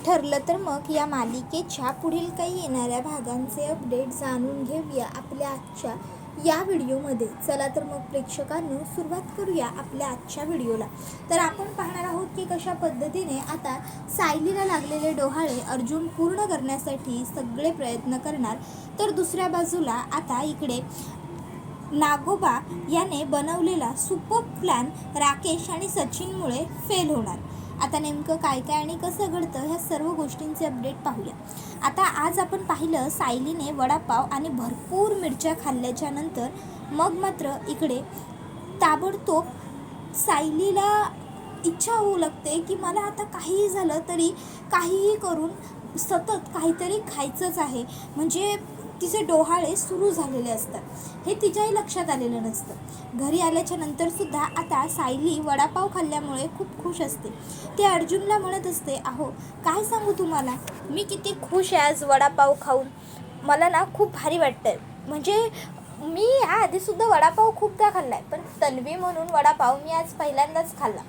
ठरलं तर मग या मालिकेच्या पुढील काही येणाऱ्या भागांचे अपडेट जाणून घेऊया आपल्या आजच्या या व्हिडिओमध्ये. चला तर मग प्रेक्षकांनो सुरुवात करूया आपल्या आजच्या व्हिडिओला. तर आपण पाहणार आहोत की कशा पद्धतीने आता सायलीला लागलेले डोहाळे अर्जुन पूर्ण करण्यासाठी सगळे प्रयत्न करणार, तर दुसऱ्या बाजूला आता इकडे नागोबा याने बनवलेला सुपर प्लॅन राकेश आणि सचिनमुळे फेल होणार. आता नेमकं काय काय आणि कसं घडतं ह्या सर्व गोष्टींचे अपडेट पाहूया. आता आज आपण पाहिलं सायलीने वडापाव आणि भरपूर मिरच्या खाल्ल्याच्या नंतर मग मात्र इकडे ताबडतोब सायलीला इच्छा होऊ लागते की मला आता काहीही झालं तरी काहीही करून सतत काहीतरी खायचंच आहे. म्हणजे तिचे डोहाळे सुरू झालेले असतात, हे तिच्याही लक्षात आलेलं नसतं. घरी आल्याच्या नंतरसुद्धा आता सायली वडापाव खाल्ल्यामुळे खूप खुश असते. ते अर्जुनला म्हणत असते, अहो काय सांगू तुम्हाला, मी किती खुश आहे आज वडापाव खाऊन. मला ना खूप भारी वाटतं आहे. म्हणजे मी आधीसुद्धा वडापाव खूपदा खाल्ला आहे, पण तन्वी म्हणून वडापाव मी आज पहिल्यांदाच खाल्ला.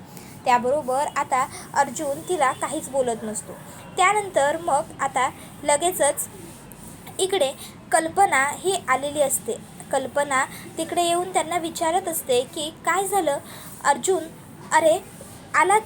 त्याबरोबर आता अर्जुन तिला काहीच बोलत नसतो. त्यानंतर मग आता लगेचच इकडे कल्पना ही आलेली असते. कल्पना तिकडे येऊन त्यांना विचारत असते की काय झालं अर्जुन, अरे आलात,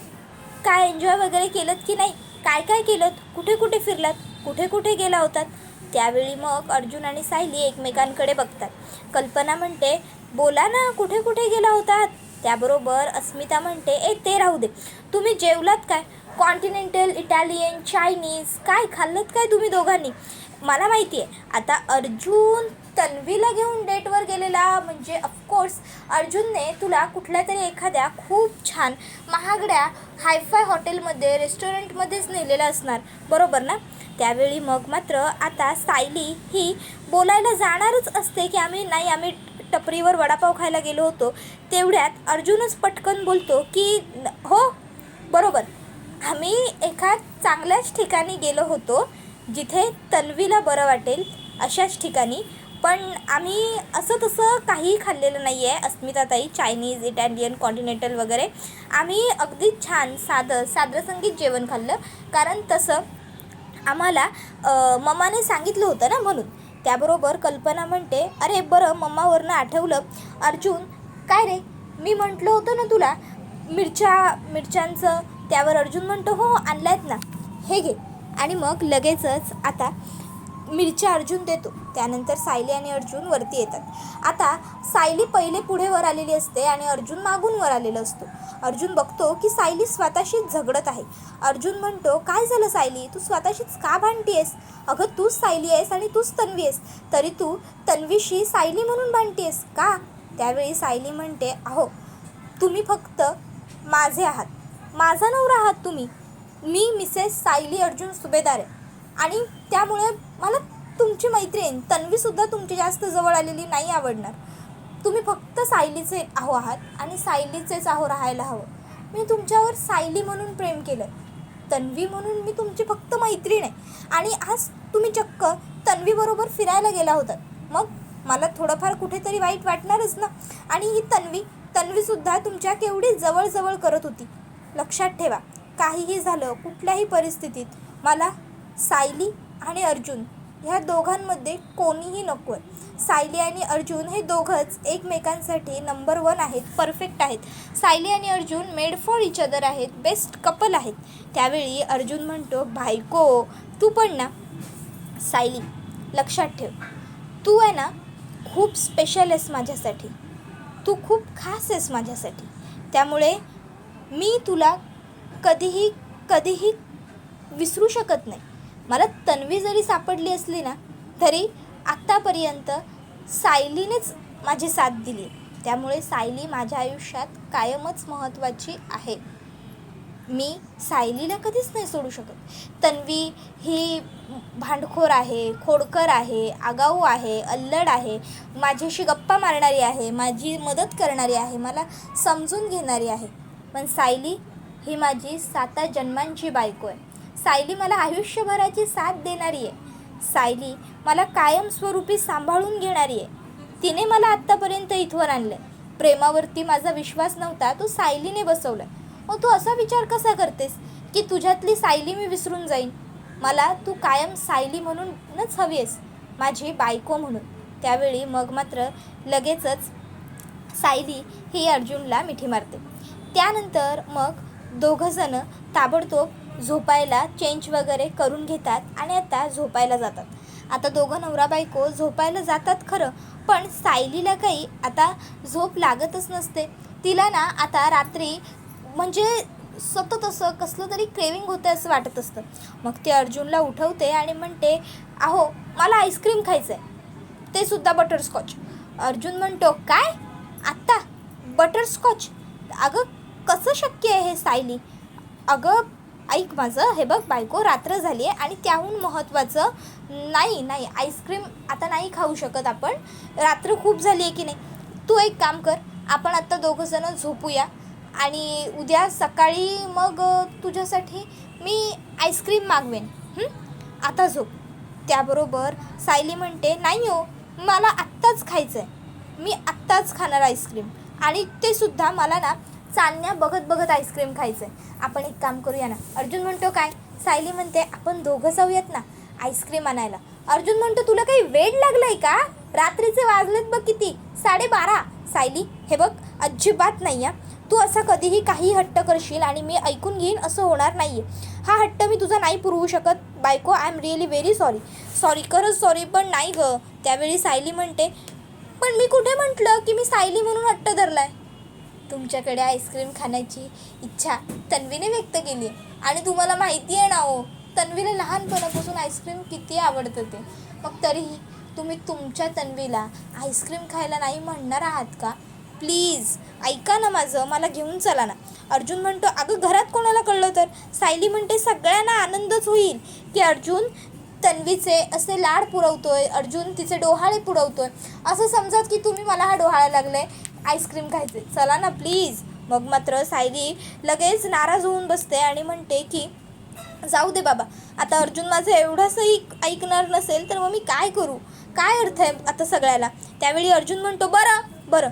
काय एन्जॉय वगैरे केलं की नाही, काय काय केलं, कुठे कुठे फिरलात, कुठे कुठे गेला होतात. त्यावेळी मग अर्जुन आणि सायली एकमेकांकडे बघतात. कल्पना म्हणते, बोला ना कुठे कुठे गेला होतात. त्याबरोबर अस्मिता म्हणते, ते राहू दे, तुम्ही जेवलात काय, कॉन्टिनेंटल, इटालियन, चायनीज काय खाल्लं काय तुम्ही दोघांनी. मला माहिती आहे आता अर्जुन तन्वीला घेऊन डेटवर गेलेला, म्हणजे ऑफकोर्स अर्जुनने तुला कुठल्या तरी एखाद्या खूप छान महागड्या हायफाय हॉटेलमध्ये रेस्टॉरंटमध्येच नेलेलं असणार, बरोबर ना. त्यावेळी मग मात्र आता सायली ही बोलायला जाणारच असते की आम्ही टपरीवर वडापाव खायला गेलो होतो. तेवढ्यात अर्जुनच पटकन बोलतो की हो बरोबर, आम्ही एका चांगल्याच ठिकाणी गेलो होतो, जिथे तन्वीला बरं वाटेल अशाच ठिकाणी, पण आम्ही असं तसं काही खाल्लेलं नाही आहे अस्मिताताई, चायनीज, इटालियन, कॉन्टिनेंटल वगैरे. आम्ही अगदी छान साधंसंगीत जेवण खाल्लं, कारण तसं आम्हाला मम्माने सांगितलं होतं ना म्हणून. त्याबरोबर कल्पना म्हणते, अरे बरं मम्मावरनं आठवलं अर्जुन, काय रे मी म्हटलं होतं ना तुला मिरच्यांचं. त्यावर अर्जुन म्हणतो, हो आणल्यात ना, हे घे. आणि मग लगेचच आता मिरच्या अर्जुन देतो. त्यानंतर सायली आणि अर्जुन वरती येतात. आता सायली पहिले पुढे वर आलेली असते आणि अर्जुन मागून वर आलेला असतो. अर्जुन बघतो की सायली स्वतःशीच झगडत आहे. अर्जुन म्हणतो, काय झालं सायली, तू स्वतःशीच का भांडती आहेस. अगं तूच सायली आहेस आणि तूच तन्वी आहेस, तरी तू तन्वीशी सायली म्हणून भांडती आहेस का. त्यावेळी सायली म्हणते, अहो तुम्ही फक्त माझे आहात, माझा नवरा आहात तुम्ही. मी मिसेस सायली अर्जुन सुभेदार आहे आणि त्यामुळे मला तुमची मैत्रीण तन्वीसुद्धा तुमची जास्त जवळ आलेली नाही आवडणार. तुम्ही फक्त सायलीचे आहो आहात आणि सायलीचेच आहो राहायला हवं. मी तुमच्यावर सायली म्हणून प्रेम केलं, तन्वी म्हणून मी तुमची फक्त मैत्रीण आहे. आणि आज तुम्ही चक्क तन्वीबरोबर फिरायला गेला होतात, मग मला थोडंफार कुठेतरी वाईट वाटणारच ना. आणि ही तन्वीसुद्धा तुमच्या केवढी जवळ करत होती. लक्षात ठेवा, काहीही झालं कुठल्याही परिस्थितीत मला सायली आणि अर्जुन ह्या दोघांमध्ये कोणीही नको आहे. सायली आणि अर्जुन हे दोघंच एकमेकांसाठी नंबर 1 आहेत, परफेक्ट आहेत. सायली आणि Arjun made for each other आहेत, बेस्ट कपल आहेत. त्यावेळी अर्जुन म्हणतो, बायको तू पण ना, सायली लक्षात ठेव, तू आहे ना खूप स्पेशल आहेस माझ्यासाठी, तू खूप खास आहेस माझ्यासाठी. त्यामुळे मी तुला कधीही विसरू शकत नाही. मला तन्वी जरी सापडली असली ना, तरी आत्तापर्यंत सायलीनेच माझी साथ दिली. त्यामुळे सायली माझ्या आयुष्यात कायमच महत्त्वाची आहे. मी सायलीला कधीच नाही सोडू शकत. तन्वी ही भांडखोर आहे, खोडकर आहे, आगाऊ आहे, अल्लड आहे, माझ्याशी गप्पा मारणारी आहे, माझी मदत करणारी आहे, मला समजून घेणारी आहे. पण सायली ही माझी 7 जन्मांची बायको आहे. सायली मला आयुष्यभराची साथ देणारी आहे. सायली मला कायमस्वरूपी सांभाळून घेणारी आहे. तिने मला आत्तापर्यंत इथवर आणलं. प्रेमावरती माझा विश्वास नव्हता, तो सायलीने बसवला. मग तू असा विचार कसा करतेस की तुझ्यातली सायली मी विसरून जाईन. मला तू कायम सायली म्हणूनच हवी आहेस, माझी बायको म्हणून. त्यावेळी मग मात्र लगेचच सायली ही अर्जुनला मिठी मारते. त्यानंतर मग दोघंजणं ताबडतोब झोपायला चेंज वगैरे करून घेतात आणि आता झोपायला जातात. आता दोघं नवरा बायको झोपायला जातात खरं, पण सायलीला काही आता झोप लागतच नसते. तिला ना आता रात्री म्हणजे सतत असं कसलं तरी क्रेविंग होतं असं वाटत असतं. मग ते अर्जुनला उठवते आणि म्हणते, अहो मला आईस्क्रीम खायचं आहे, ते सुद्धा बटरस्कॉच. अर्जुन म्हणतो, काय आत्ता बटरस्कॉच? अगं कसं शक्य आहे हे सायली? अगं ऐक माझं, हे बघ बायको, रात्र झाली आहे आणि त्याहून महत्त्वाचं नाही आईस्क्रीम आता नाही खाऊ शकत आपण, रात्र खूप झाली आहे की नाही. तू एक काम कर, आपण आत्ता दोघंजणं झोपूया आणि उद्या सकाळी मग तुझ्यासाठी मी आईस्क्रीम मागवेन. आता झोप. त्याबरोबर सायली म्हणते, नाही हो, मला आत्ताच खायचं आहे, मी आत्ताच खाणार आईस्क्रीम, आणि ते सुद्धा मला ना चालण्या बघत बघत आईस्क्रीम खायचं आहे. आपण एक काम करूया ना. अर्जुन म्हणतो, काय? सायली म्हणते, आपण दोघं जाऊयात ना आईस्क्रीम आणायला. अर्जुन म्हणतो, तुला काही वेळ लागलाय का? रात्रीचे वाजलेत बघ किती, 12:30. सायली हे बघ, अजिबात नाही आहे, तू असा कधीही काही हट्ट करशील आणि मी ऐकून घेईन असं होणार नाही आहे. हा हट्ट मी तुझा नाही पुरवू शकत बायको, I am really very sorry, खरंच सॉरी, पण नाही गं. त्यावेळी सायली म्हणते, पण मी कुठे म्हटलं की मी सायली म्हणून हट्ट धरलाय? तुमच्याकडे आईस्क्रीम खाण्याची इच्छा तन्वीने व्यक्त केली आहे आणि तुम्हाला माहिती आहे ना हो, तन्वीला लहानपणापासून आईस्क्रीम किती आवडतं ते. मग तरीही तुम्ही तुमच्या तन्वीला आईस्क्रीम खायला नाही म्हणणार आहात का? प्लीज ऐका ना माझं, मला घेऊन चला ना. अर्जुन म्हणतो, अगं घरात कोणाला कळलं तर? सायली म्हणते, सगळ्यांना आनंदच होईल की अर्जुन तन्वीचे असे लाड पुरवतोय, अर्जुन तिचे डोहाळे पुरवतोय, असं समजत की तुम्ही मला हा डोहाळा लागलाय आईस्क्रीम खायचे, चला ना प्लीज. मग मात्र सायली लगेच नाराज होऊन बसते आणि म्हणते की जाऊ दे बाबा, आता अर्जुन माझं एवढंसंही ऐकणार नसेल तर मग मी काय करू, काय अर्थ आहे आता सगळ्याला. त्यावेळी अर्जुन म्हणतो, बरं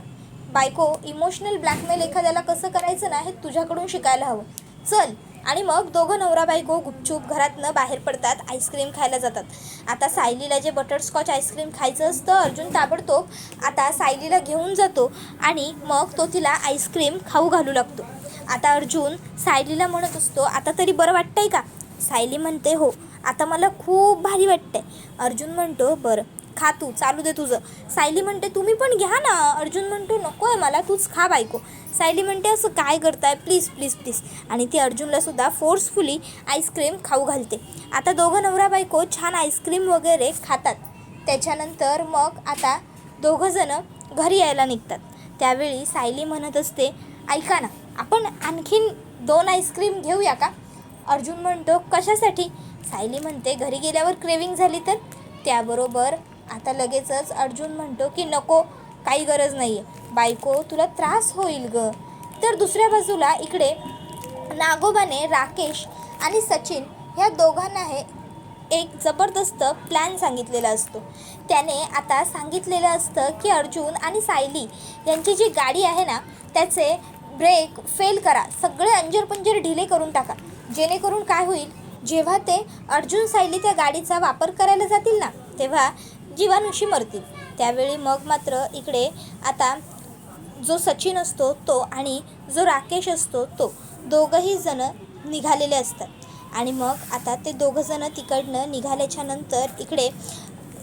बायको, इमोशनल ब्लॅकमेल एखाद्याला कसं करायचं ना हे तुझ्याकडून शिकायला हवं, चल. आणि मग दोघं नवरा बायको गुपचूप घरातनं बाहेर पडतात, आईस्क्रीम खायला जातात. आता सायलीला जे बटरस्कॉच आईस्क्रीम खायचं असतं, अर्जुन ताबडतोब आता सायलीला घेऊन जातो आणि मग तो तिला आईस्क्रीम खाऊ घालू लागतो. आता अर्जुन सायलीला म्हणत असतो, आता तरी बरं वाटतंय का? सायली म्हणते, हो आता मला खूप भारी वाटतंय. अर्जुन म्हणतो, बरं खा तू, चालू दे तुझं. सायली म्हणते, तुम्ही पण घ्या ना. अर्जुन म्हणतो, नको आहे मला, तूच खा बायको. सायली म्हणते, असं काय करताय, प्लीज. आणि ती अर्जुनला सुद्धा फोर्सफुली आईस्क्रीम खाऊ घालते. आता दोघं नवरा बायको छान आईस्क्रीम वगैरे खातात. त्याच्यानंतर मग आता दोघंजणं घरी यायला निघतात. त्यावेळी सायली म्हणत असते, ऐका ना, आपण आणखीन 2 आईस्क्रीम घेऊया का? अर्जुन म्हणतो, कशासाठी? सायली म्हणते, घरी गेल्यावर क्रेविंग झाली तर. त्याबरोबर आता लगेचच अर्जुन म्हणतो की नको, काही गरज नाही आहे बायको, तुला त्रास होईल गं. तर दुसऱ्या बाजूला इकडे नागोबाने राकेश आणि सचिन ह्या दोघांना हे एक जबरदस्त प्लॅन सांगितलेला असतो. त्याने आता सांगितलेलं असतं की अर्जुन आणि सायली यांची जी गाडी आहे ना त्याचे ब्रेक फेल करा, सगळे अंजरपंजर ढिले करून टाका, जेणेकरून काय होईल, जेव्हा ते अर्जुन सायली त्या गाडीचा वापर करायला जातील ना तेव्हा जीवाणूशी मरतील. त्यावेळी मग मात्र इकडे आता जो सचिन असतो तो आणि जो राकेश असतो तो दोघंही जण निघालेले असतात आणि मग आता ते दोघंजणं तिकडनं निघाल्याच्या नंतर इकडे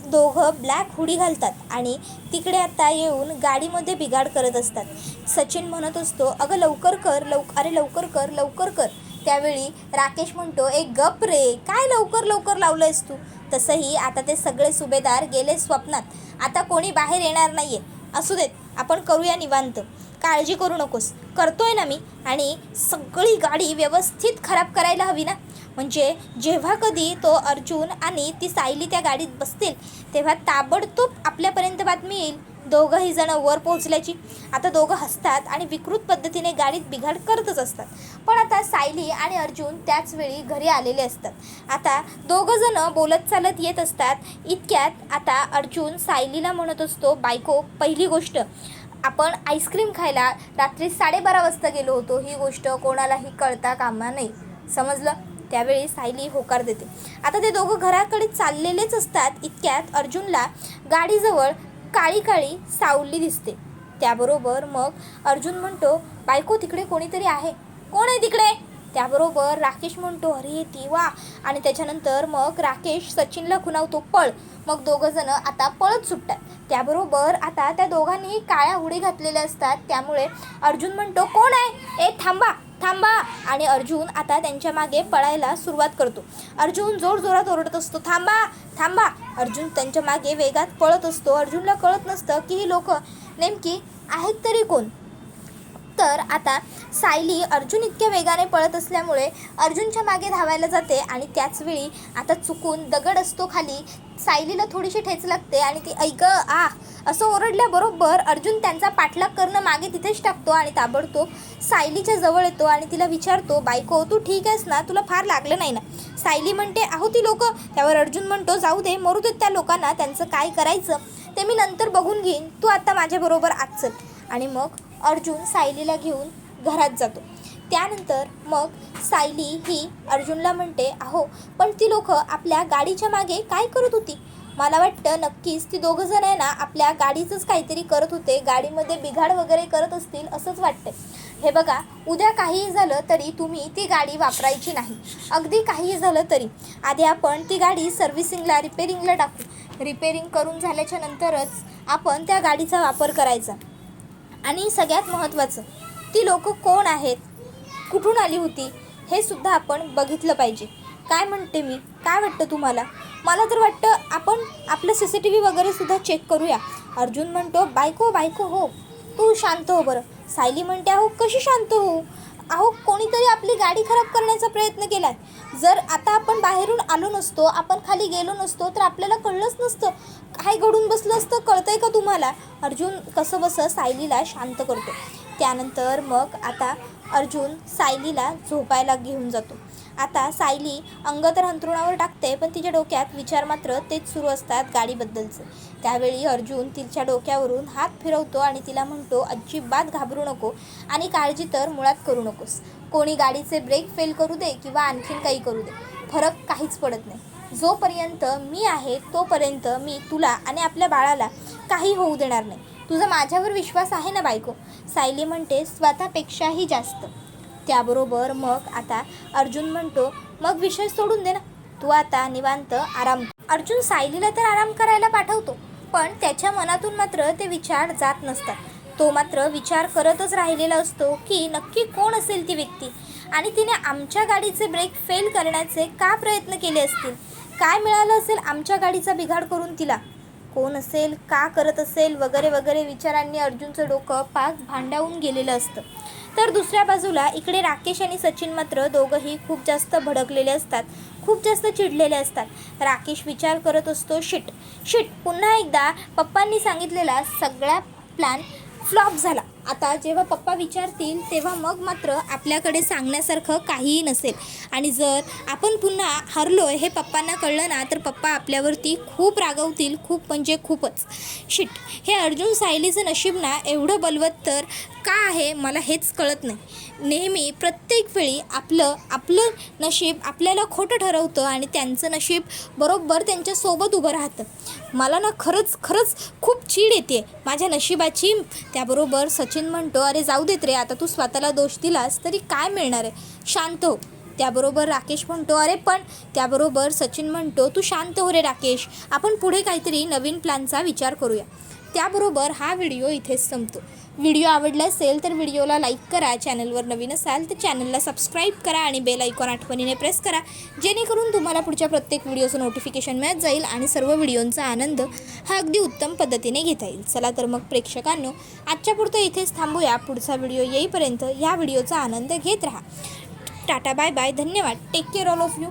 दोघं ब्लॅक हुडी घालतात आणि तिकडे आता येऊन गाडीमध्ये बिघाड करत असतात. सचिन म्हणत असतो, अगं लवकर कर. त्यावेळी राकेश म्हणतो, एक गप रे, काय लवकर लावलं आहेस तू? तसंही आता ते सगळे सुभेदार गेले स्वप्नात, आता कोणी बाहेर येणार नाही आहे. असू देत, आपण करूया निवांत, काळजी करू नकोस, करतोय ना मी. आणि सगळी गाडी व्यवस्थित खराब करायला हवी ना, म्हणजे जेव्हा कधी तो अर्जुन आणि ती सायली त्या गाडीत बसतील तेव्हा ताबडतोब आपल्यापर्यंत बातमी येईल दोघंही जण वर पोहोचल्याची. आता दोघं हसतात आणि विकृत पद्धतीने गाडीत बिघाड करतच असतात. पण आता सायली आणि अर्जुन त्याच वेळी घरी आलेले असतात. आता दोघं जण बोलत चालत येत असतात. इतक्यात आता अर्जुन सायलीला म्हणत असतो, बायको, पहिली गोष्ट, आपण आईस्क्रीम खायला रात्री 12:30 वाजता गेलो होतो, ही गोष्ट कोणालाही कळता कामा नये. समजलं? त्यावेळी सायली होकार देते. आता ते दोघं घराकडे चाललेलेच असतात. इतक्यात अर्जुनला गाडीजवळ काळी काळी सावली दिसते. त्याबरोबर मग अर्जुन म्हणतो, बायको तिकडे कोणीतरी आहे. कोण आहे तिकडे? त्याबरोबर राकेश म्हणतो, अरे ती वा. आणि त्याच्यानंतर मग राकेश सचिनला खुणावतो, पळ. मग दोघं जण आता पळत सुटतात. त्याबरोबर आता त्या दोघांनीही काळ्या हुडी घातलेल्या असतात. त्यामुळे अर्जुन म्हणतो, कोण आहे? ए थांबा थांबा. आणि अर्जुन आता त्यांच्या मागे पळायला सुरुवात करतो. अर्जुन जोरजोरात ओरडत असतो, थांबा थांबा. अर्जुन त्यांच्या मागे वेगात पळत असतो. अर्जुनला कळत नसतं की ही लोक नेमकी आहेत तरी कोण. तर आता सायली अर्जुन इतक्या वेगाने पळत असल्यामुळे अर्जुनच्या मागे धावायला जाते. आणि त्याचवेळी आता चुकून दगड असतो खाली. सायलीला थोडीशी ठेच लागते आणि ती ऐक आ असं ओरडल्याबरोबर अर्जुन त्यांचा पाठलाग करणं मागे तिथेच टाकतो आणि ताबडतोब सायलीच्या जवळ येतो आणि तिला विचारतो, बायको तू ठीक आहेस ना? तुला फार लागलं नाही ना? सायली म्हणते, अहो ती लोक. त्यावर अर्जुन म्हणतो, जाऊ दे, मरू देत त्या लोकांना. त्यांचं काय करायचं ते मी नंतर बघून घेईन. तू आता माझ्याबरोबर आज चल. आणि मग अर्जुन सायलीला घेऊन घरात जातो. त्यानंतर मग सायली ही अर्जुनला म्हणते, अहो पण ती लोक आपल्या गाडीच्या मागे काय करत होती? मला वाटतं नक्कीच ती दोघं जण आहे ना आपल्या गाडीचंच काहीतरी करत होते. गाडीमध्ये बिघाड वगैरे करत असतील असंच वाटतं. हे बघा, उद्या काहीही झालं तरी तुम्ही ती गाडी वापरायची नाही. अगदी काहीही झालं तरी आधी आपण ती गाडी सर्व्हिसिंगला रिपेरिंगला टाकू. रिपेरिंग करून झाल्याच्या नंतरच आपण त्या गाडीचा वापर करायचा. आणि सगळ्यात महत्त्वाचं, ती लोक कोण आहेत, कुठून आली होती हे सुद्धा आपण बघितलं पाहिजे. काय म्हणते मी? काय वाटतं तुम्हाला? मला तर वाटतं आपण आपलं CCTV वगैरे सुद्धा चेक करूया. अर्जुन म्हणतो, बायको हो, तू शांत हो बरं. सायली म्हणते, अहो कशी शांत हो? अहो कोणीतरी आपली गाडी खराब करण्याचा प्रयत्न केला आहे. जर आता आपण बाहेरून आलो नसतो, आपण खाली गेलो नसतो तर आपल्याला कळलंच नसतं. काय घडून बसलं असतं, कळतंय का तुम्हाला? अर्जुन कसं बसं सायलीला शांत करतो. त्यानंतर मग आता अर्जुन सायलीला झोपायला घेऊन जातो. आता सायली अंग तर अंथरुणावर टाकते, पण तिच्या डोक्यात विचार मात्र तेच सुरू असतात गाडीबद्दलचे. त्यावेळी अर्जुन तिच्या डोक्यावरून हात फिरवतो आणि तिला म्हणतो, अजिबात घाबरू नको आणि काळजी तर मुळात करू नकोस. कोणी गाडीचे ब्रेक फेल करू दे किंवा आणखीन काही करू दे, फरक काहीच पडत नाही. जोपर्यंत मी आहे तोपर्यंत मी तुला आणि आपल्या बाळाला काही होऊ देणार नाही. तुझा माझ्यावर विश्वास आहे ना बायको? सायली म्हणते, स्वतःपेक्षाही जास्त. त्याबरोबर मग आता अर्जुन म्हणतो, मग विषय सोडून दे ना, तू आता निवांत आराम. अर्जुन सायलीला तर आराम करायला पाठवतो, पण त्याच्या मनातून मात्र ते विचार जात नसतात. तो मात्र विचार करतच राहिलेला असतो की नक्की कोण असेल ती व्यक्ती आणि तिने आमच्या गाडीचे ब्रेक फेल करण्याचे का प्रयत्न केले असतील. काय मिळालं असेल आमच्या गाडीचा बिघाड करून तिला? कोण असेल, का करत असेल वगैरे वगैरे विचारांनी अर्जुनचं डोकं पाक भांडावून गेलेलं असतं. तर दुसऱ्या बाजूला इकडे राकेश आणि सचिन मात्र दोघंही खूप जास्त भडकलेले असतात, खूप जास्त चिडलेले असतात. राकेश विचार करत असतो, शिट पुन्हा एकदा पप्पांनी सांगितलेला सगळा प्लॅन फ्लॉप झाला. आता जेव्हा पप्पा विचारतील तेव्हा मग मात्र आपल्याकडे सांगण्यासारखं काहीही नसेल. आणि जर आपण पुन्हा हरलो हे पप्पांना कळलं ना तर पप्पा आपल्यावरती खूप रागवतील, खूप म्हणजे खूपच. शिट, हे अर्जुन सायलीचं नशीब ना एवढं बलवत्तर का आहे मला हेच कळत नाही. नेहमी प्रत्येक वेळी आपलं नशीब आपल्याला खोटं ठरवतं आणि त्यांचं नशीब बरोबर त्यांच्यासोबत उभं राहतं. मला ना खरंच खूप चीड येते माझ्या नशिबाची. त्याबरोबर सचिन म्हणतो, अरे जाऊ देत रे, आता तू स्वतःला दोष दिलास तरी काय मिळणार आहे, शांत हो. त्याबरोबर राकेश म्हणतो, अरे पण. त्याबरोबर सचिन म्हणतो, तू शांत हो रे राकेश, आपण पुढे काहीतरी नवीन प्लॅनचा विचार करूया. त्याबरोबर हा व्हिडिओ इथेच संपतो. व्हिडिओ आवडला असेल तर व्हिडिओला लाईक करा. चॅनलवर नवीन असाल तर चॅनलला सबस्क्राईब करा आणि बेल आयकॉन आठवणीने प्रेस करा, जेणेकरून तुम्हाला पुढच्या प्रत्येक व्हिडिओचं नोटिफिकेशन मिळत जाईल आणि सर्व व्हिडिओंचा आनंद हा अगदी उत्तम पद्धतीने घेता येईल. चला तर मग प्रेक्षकांनो, आजच्या पुरतं इथेच थांबूया. पुढचा व्हिडिओ येईपर्यंत या व्हिडिओचा आनंद घेत राहा. टाटा, बाय बाय, धन्यवाद. Take care all of you.